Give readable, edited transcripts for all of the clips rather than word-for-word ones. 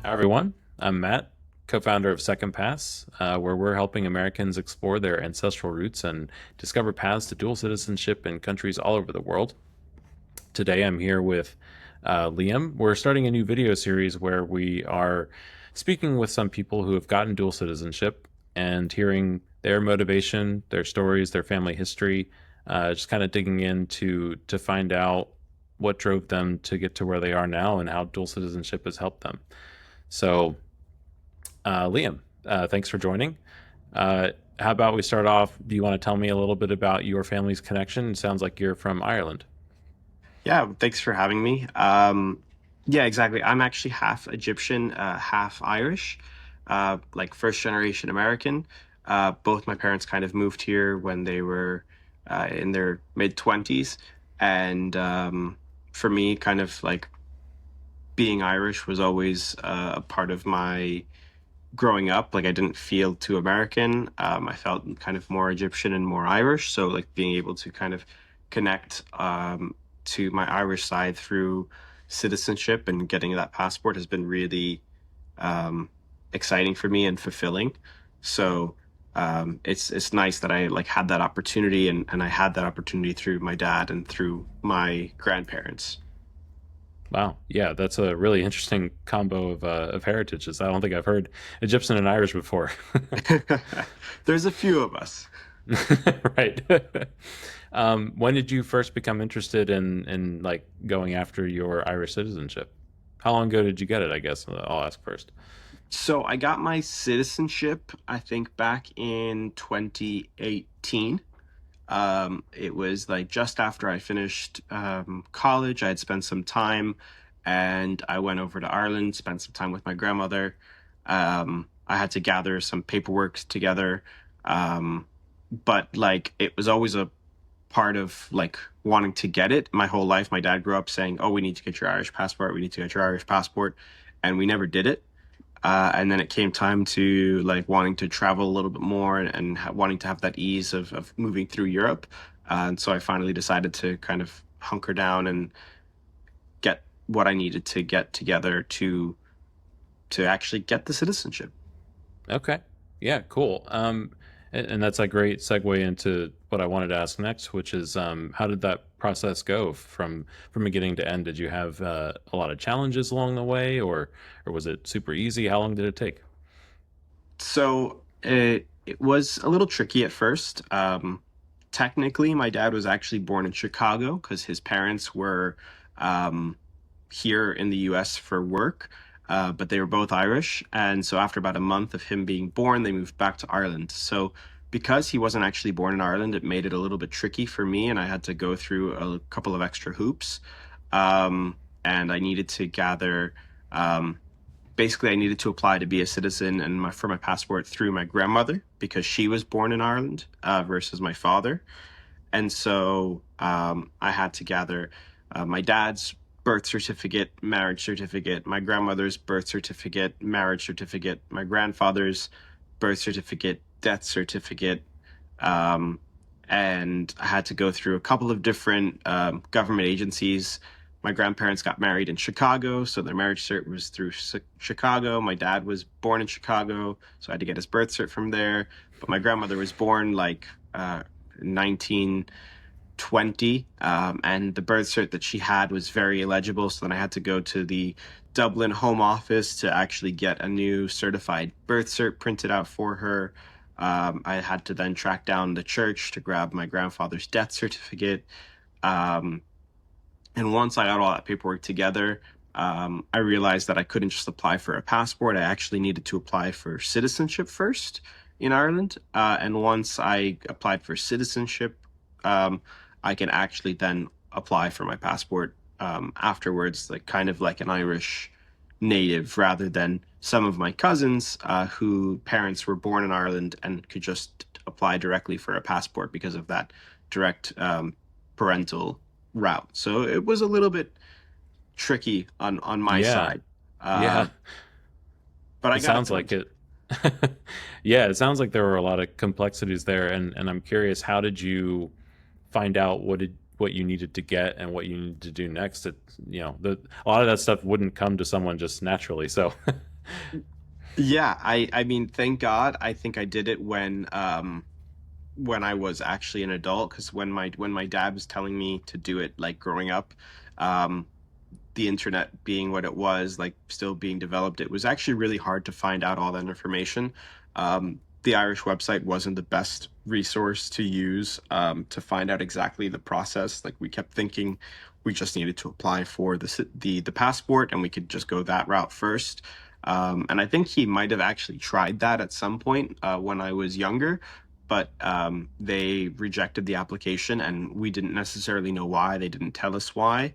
Hi, everyone. I'm Matt, co founder of Second Pass, where we're helping Americans explore their ancestral roots and discover paths to dual citizenship in countries all over the world. Today, I'm here with Liam. We're starting a new video series where we are speaking with some people who have gotten dual citizenship and hearing their motivation, their stories, their family history, just kind of digging in to find out what drove them to get to where they are now and how dual citizenship has helped them. So, Liam, thanks for joining. How about we start off? Do you want to tell me a little bit about your family's connection? It sounds like you're from Ireland. Yeah, thanks for having me. Yeah, exactly. I'm actually half Egyptian, half Irish, like first generation American. Both my parents kind of moved here when they were in their mid 20s. And for me, kind of like being Irish was always a part of my growing up. Like I didn't feel too American. I felt kind of more Egyptian and more Irish. So like being able to kind of connect to my Irish side through citizenship and getting that passport has been really um, exciting for me and fulfilling. So it's nice that I like had that opportunity and I had that opportunity through my dad and through my grandparents. Wow, yeah, that's a really interesting combo of heritages. I don't think I've heard Egyptian and Irish before. There's a few of us. Right. When did you first become interested in like going after your Irish citizenship? How long ago did you get it? I guess I'll ask first. So I got my citizenship, I think, back in 2018. It was like just after I finished college. I had spent some time and I went over to Ireland, spent some time with my grandmother. I had to gather some paperwork together. Um, but like it was always a part of like wanting to get it. My whole life, my dad grew up saying, "Oh, we need to get your Irish passport. We need to get your Irish passport," and we never did it. And then it came time to like wanting to travel a little bit more and wanting to have that ease of moving through Europe. And so I finally decided to kind of hunker down and get what I needed to get together to actually get the citizenship. Okay. Yeah, cool. And that's a great segue into what I wanted to ask next, which is how did that process go from beginning to end? Did you have a lot of challenges along the way, or was it super easy? How long did it take? So it was a little tricky at first. Technically, my dad was actually born in Chicago because his parents were um, here in the US for work, but they were both Irish. And so after about a month of him being born, they moved back to Ireland. So because he wasn't actually born in Ireland, it made it a little bit tricky for me, and I had to go through a couple of extra hoops. Um, and I needed to gather. Um, Basically, I needed to apply to be a citizen and for my passport through my grandmother because she was born in Ireland versus my father. And so I had to gather my dad's birth certificate, marriage certificate, my grandmother's birth certificate, marriage certificate, my grandfather's birth certificate, death certificate. Um, and I had to go through a couple of different government agencies. My grandparents got married in Chicago, so their marriage cert was through Chicago. My dad was born in Chicago, so I had to get his birth cert from there. But my grandmother was born like 1920, and the birth cert that she had was very illegible. So then I had to go to the Dublin Home Office to actually get a new certified birth cert printed out for her. I had to then track down the church to grab my grandfather's death certificate. Um, and once I got all that paperwork together, I realized that I couldn't just apply for a passport. I actually needed to apply for citizenship first in Ireland. And once I applied for citizenship, um, I can actually then apply for my passport afterwards, like kind of like an Irish native, rather than some of my cousins who parents were born in Ireland and could just apply directly for a passport because of that direct parental route. So it was a little bit tricky on my Yeah, side, yeah. uh, but I It got it sounds done. like it. Yeah, it sounds like there were a lot of complexities there, and I'm curious, how did you find out what you needed to get and what you needed to do next? A lot of that stuff wouldn't come to someone just naturally. So, Yeah, I mean, thank God. I think I did it when I was actually an adult, because when my dad was telling me to do it, like growing up, um, the internet being what it was, like still being developed, it was actually really hard to find out all that information. The Irish website wasn't the best resource to use to find out exactly the process. Like we kept thinking we just needed to apply for the passport and we could just go that route first. And I think he might have actually tried that at some point when I was younger, but they rejected the application and we didn't necessarily know why. They didn't tell us why.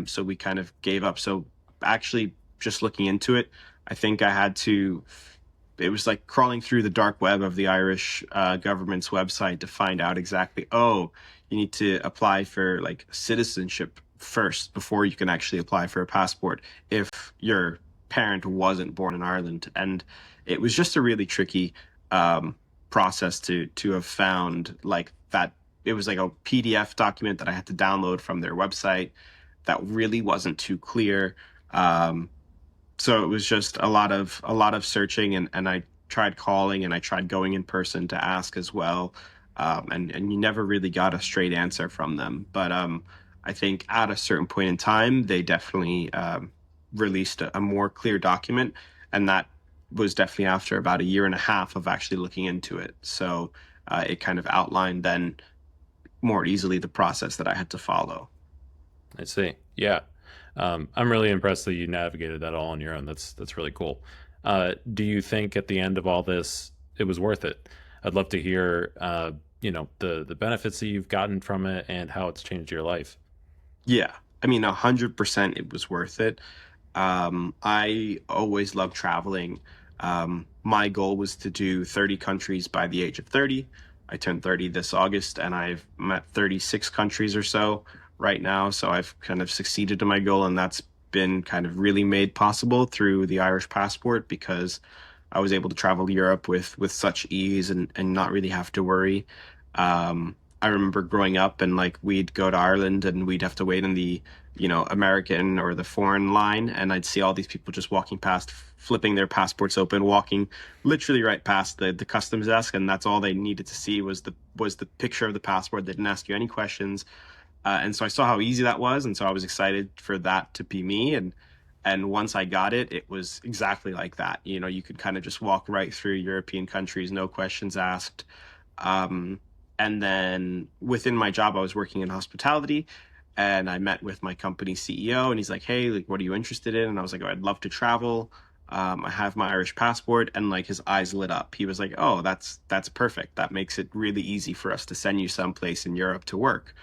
So we kind of gave up. So actually, just looking into it, I think I had to. It was like crawling through the dark web of the Irish government's website to find out exactly. Oh, you need to apply for like citizenship first before you can actually apply for a passport if your parent wasn't born in Ireland. And it was just a really tricky um, process to have found like that. It was like a PDF document that I had to download from their website that really wasn't too clear. Um, so it was just a lot of searching, and I tried calling and I tried going in person to ask as well, and you never really got a straight answer from them. But I think at a certain point in time, they definitely released a more clear document, and that was definitely after about a year and a half of actually looking into it. So it kind of outlined then more easily the process that I had to follow. I see. Yeah. I'm really impressed that you navigated that all on your own. That's really cool. Do you think at the end of all this, it was worth it? I'd love to hear, the benefits that you've gotten from it and how it's changed your life. Yeah, I mean, 100% it was worth it. I always loved traveling. My goal was to do 30 countries by the age of 30. I turned 30 this August and I've met 36 countries or so right now. So I've kind of succeeded to my goal, and that's been kind of really made possible through the Irish passport because I was able to travel Europe with such ease and not really have to worry. I remember growing up and like we'd go to Ireland and we'd have to wait in the American or the foreign line, and I'd see all these people just walking past, flipping their passports open, walking literally right past the customs desk, and that's all they needed to see was the picture of the passport. They didn't ask you any questions, and so I saw how easy that was, and so I was excited for that to be me. And once I got it, it was exactly like that. You could kind of just walk right through European countries, no questions asked. Um, and then within my job, I was working in hospitality, and I met with my company CEO, and he's like, "Hey, like, what are you interested in?" And I was like, "Oh, I'd love to travel. I have my Irish passport," and like his eyes lit up. He was like, "Oh, that's perfect. That makes it really easy for us to send you someplace in Europe to work."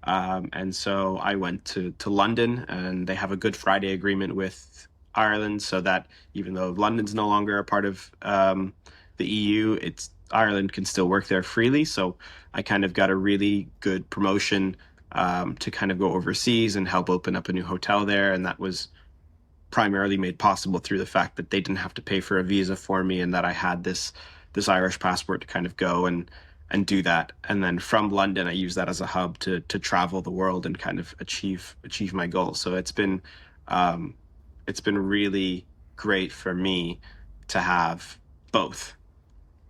And so I went to London, and they have a Good Friday agreement with Ireland, so that even though London's no longer a part of the EU, it's Ireland can still work there freely. So I kind of got a really good promotion to kind of go overseas and help open up a new hotel there, and that was primarily made possible through the fact that they didn't have to pay for a visa for me, and that I had this Irish passport to kind of go and do that. And then from London, I use that as a hub to travel the world and kind of achieve my goals. So um, it's been really great for me to have both.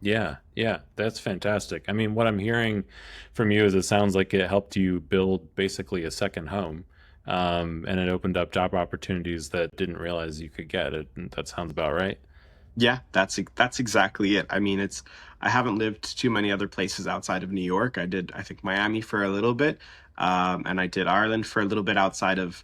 Yeah, yeah, that's fantastic. I mean, what I'm hearing from you is it sounds like it helped you build basically a second home, and it opened up job opportunities that didn't realize you could get. It. That sounds about right. Yeah, that's exactly it. I mean, I haven't lived too many other places outside of New York. I think Miami for a little bit, and I did Ireland for a little bit outside of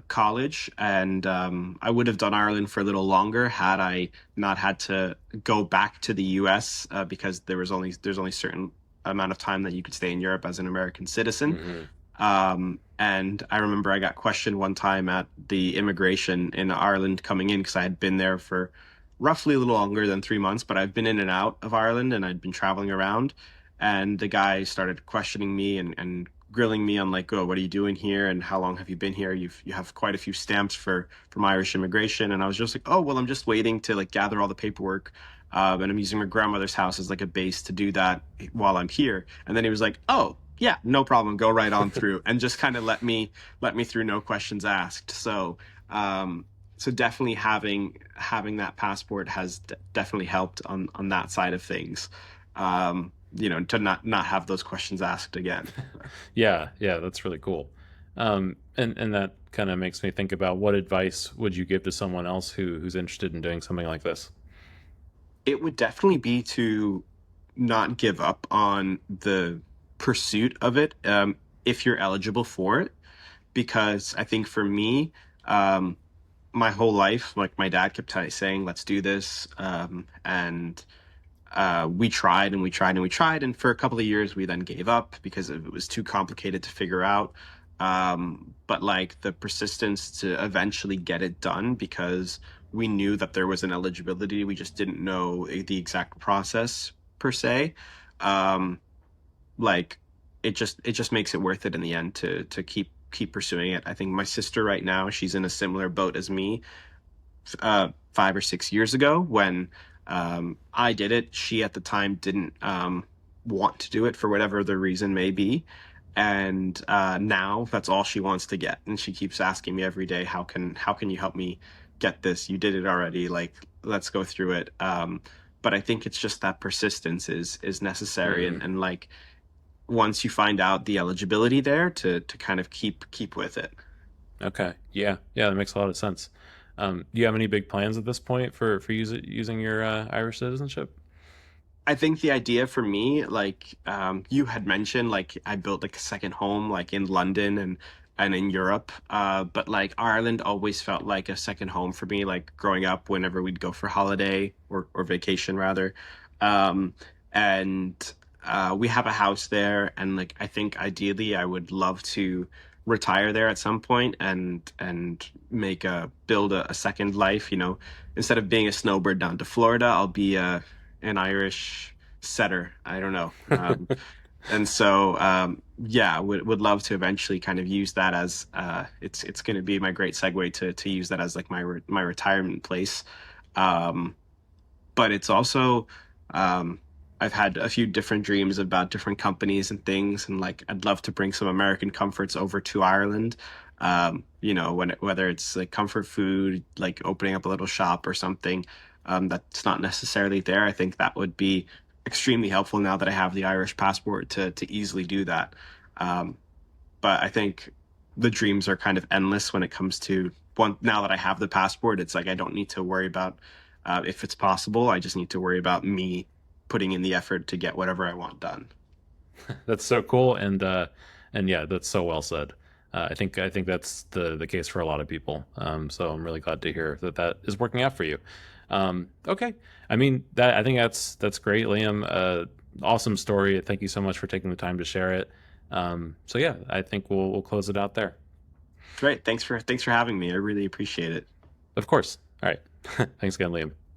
college, and I would have done Ireland for a little longer had I not had to go back to the U.S. Because there's only certain amount of time that you could stay in Europe as an American citizen. Hmm. And I remember I got questioned one time at the immigration in Ireland coming in because I had been there for roughly a little longer than 3 months, but I've been in and out of Ireland and I'd been traveling around. And the guy started questioning me and grilling me on like, oh, what are you doing here? And how long have you been here? You have quite a few stamps from Irish immigration. And I was just like, oh, well, I'm just waiting to like gather all the paperwork. And I'm using my grandmother's house as like a base to do that while I'm here. And then he was like, oh, yeah, no problem. Go right on through, and just kind of let me through, no questions asked. So so definitely having that passport has definitely helped on that side of things. To not have those questions asked again. Yeah, yeah, that's really cool. And that kind of makes me think about what advice would you give to someone else who's interested in doing something like this? It would definitely be to not give up on the pursuit of it, if you're eligible for it, because I think for me, um, my whole life, like my dad kept saying, "Let's do this," and we tried and we tried and we tried, and for a couple of years we then gave up because it was too complicated to figure out. But like the persistence to eventually get it done, because we knew that there was an eligibility, we just didn't know the exact process per se. Um, like it just makes it worth it in the end to keep pursuing it. I think my sister right now, she's in a similar boat as me. 5 or 6 years ago when I did it. She at the time didn't want to do it for whatever the reason may be. And now that's all she wants to get. And she keeps asking me every day, how can you help me get this? You did it already. Like, let's go through it. But I think it's just that persistence is necessary. Hmm. And like once you find out the eligibility there to kind of keep with it. Okay. Yeah. Yeah, that makes a lot of sense. Do you have any big plans at this point for using your Irish citizenship? I think the idea for me, like you had mentioned, like I built like a second home, like in London and in Europe. But like Ireland always felt like a second home for me. Like growing up, whenever we'd go for holiday or vacation rather, um, and we have a house there, and like I think ideally I would love to retire there at some point and make a build a second life. Instead of being a snowbird down to Florida, I'll be a an Irish setter. I don't know. And so, yeah, would love to eventually kind of use that as it's going to be my great segue to use that as like my retirement place. Um, but it's also um, I've had a few different dreams about different companies and things, and like I'd love to bring some American comforts over to Ireland. Whether it's like comfort food, like opening up a little shop or something that's not necessarily there. I think that would be extremely helpful now that I have the Irish passport to easily do that. Um, but I think the dreams are kind of endless when it comes to one. Now that I have the passport, it's like I don't need to worry about if it's possible. I just need to worry about me putting in the effort to get whatever I want done. That's so cool, and yeah, that's so well said. I think that's the case for a lot of people. So I'm really glad to hear that that is working out for you. Okay, I mean that I think that's great, Liam. Awesome story. Thank you so much for taking the time to share it. So yeah, I think we'll close it out there. Great. Thanks for having me. I really appreciate it. Of course. All right. Thanks again, Liam.